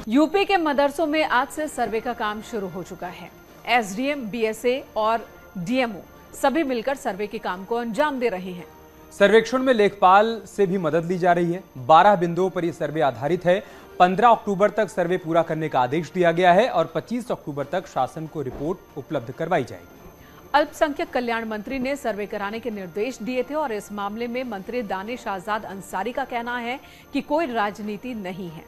UP के मदरसों में आज से सर्वे का काम शुरू हो चुका है। एसडीएम, बीएसए और डीएमओ सभी मिलकर सर्वे के काम को अंजाम दे रहे हैं। सर्वेक्षण में लेखपाल से भी मदद ली जा रही है। 12 बिंदुओं पर यह सर्वे आधारित है। 15 अक्टूबर तक सर्वे पूरा करने का आदेश दिया गया है और 25 अक्टूबर तक शासन को रिपोर्ट उपलब्ध करवाई जाएगी। अल्पसंख्यक कल्याण मंत्री ने सर्वे कराने के निर्देश दिए थे और इस मामले में मंत्री दानिश आजाद अंसारी का कहना है कि कोई राजनीति नहीं है।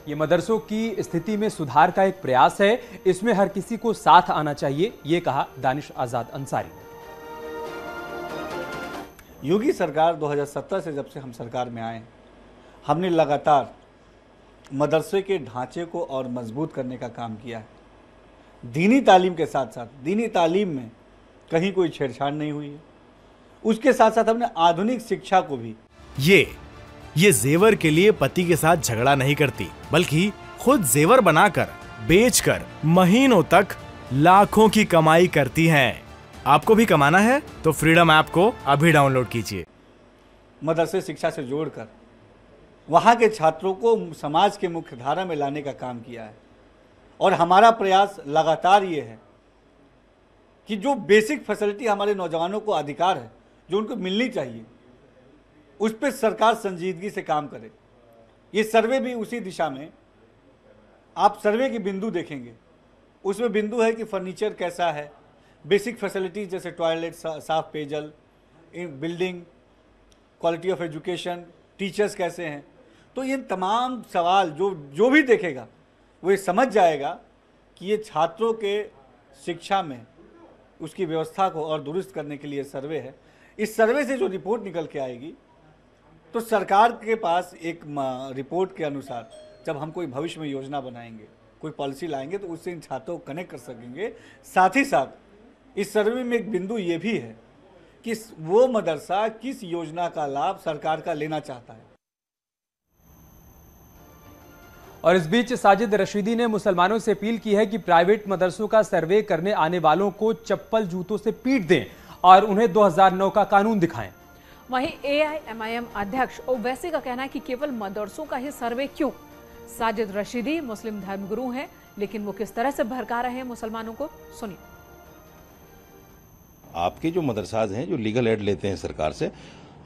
ये मदरसों की स्थिति में सुधार का एक प्रयास है, इसमें हर किसी को साथ आना चाहिए, ये कहा दानिश आजाद अंसारी। योगी सरकार 2017 से जब से हम सरकार में आए, हमने लगातार मदरसे के ढांचे को और मजबूत करने का काम किया है। दीनी तालीम के साथ साथ दीनी तालीम में कहीं कोई छेड़छाड़ नहीं हुई है। उसके साथ साथ हमने आधुनिक शिक्षा को भी ये जेवर के लिए पति के साथ झगड़ा नहीं करती, बल्कि खुद जेवर बनाकर बेचकर महीनों तक लाखों की कमाई करती हैं। आपको भी कमाना है तो फ्रीडम ऐप को अभी डाउनलोड कीजिए। मदरसे शिक्षा से जोड़कर वहाँ के छात्रों को समाज के मुख्य धारा में लाने का काम किया है और हमारा प्रयास लगातार ये है कि जो बेसिक फैसिलिटी हमारे नौजवानों को अधिकार है, जो उनको मिलनी चाहिए, उस पर सरकार संजीदगी से काम करे। ये सर्वे भी उसी दिशा में, आप सर्वे के बिंदु देखेंगे, उसमें बिंदु है कि फर्नीचर कैसा है, बेसिक फैसिलिटीज जैसे टॉयलेट, साफ पेयजल, building, quality of education, teachers कैसे हैं। तो ये तमाम सवाल जो भी देखेगा वो ये समझ जाएगा कि ये छात्रों के शिक्षा में उसकी व्यवस्था को और दुरुस्त करने के लिए सर्वे है। इस सर्वे से जो रिपोर्ट निकल के आएगी तो सरकार के पास एक रिपोर्ट के अनुसार जब हम कोई भविष्य में योजना बनाएंगे, कोई पॉलिसी लाएंगे, तो उससे इन छात्रों को कनेक्ट कर सकेंगे। साथ ही साथ इस सर्वे में एक बिंदु ये भी है कि वो मदरसा किस योजना का लाभ सरकार का लेना चाहता है। और इस बीच साजिद रशीदी ने मुसलमानों से अपील की है कि प्राइवेट मदरसों का सर्वे करने आने वालों को चप्पल जूतों से पीट दें और उन्हें 2009 का कानून दिखाएं। वहीं AIMIM अध्यक्ष ओवैसी का कहना है कि केवल मदरसों का ही सर्वे क्यों। साजिद रशीदी मुस्लिम धर्मगुरु हैं, लेकिन वो किस तरह से भड़का रहे हैं मुसलमानों को, सुनिए। आपके जो मदरसाज हैं जो लीगल एड लेते हैं सरकार से,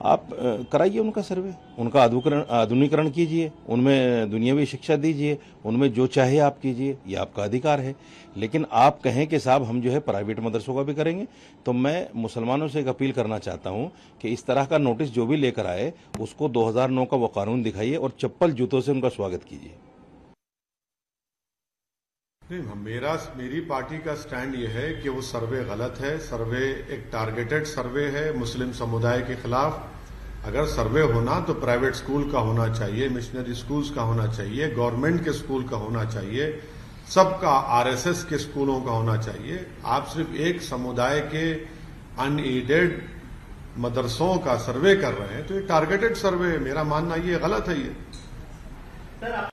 आप कराइए उनका सर्वे, उनका आधुनिकीकरण कीजिए, उनमें दुनियावी शिक्षा दीजिए, उनमें जो चाहे आप कीजिए, ये आपका अधिकार है। लेकिन आप कहें कि साहब हम जो है प्राइवेट मदरसों का भी करेंगे, तो मैं मुसलमानों से एक अपील करना चाहता हूं कि इस तरह का नोटिस जो भी लेकर आए उसको 2009 का वो कानून दिखाइए और चप्पल जूतों से उनका स्वागत कीजिए। नहीं, मेरी पार्टी का स्टैंड ये है कि वो सर्वे गलत है। सर्वे एक टारगेटेड सर्वे है मुस्लिम समुदाय के खिलाफ। अगर सर्वे होना तो प्राइवेट स्कूल का होना चाहिए, मिशनरी स्कूल्स का होना चाहिए, गवर्नमेंट के स्कूल का होना चाहिए, सबका RSS के स्कूलों का होना चाहिए। आप सिर्फ एक समुदाय के अनएडेड मदरसों का सर्वे कर रहे हैं, तो ये टारगेटेड सर्वे है। मेरा मानना ये गलत है। ये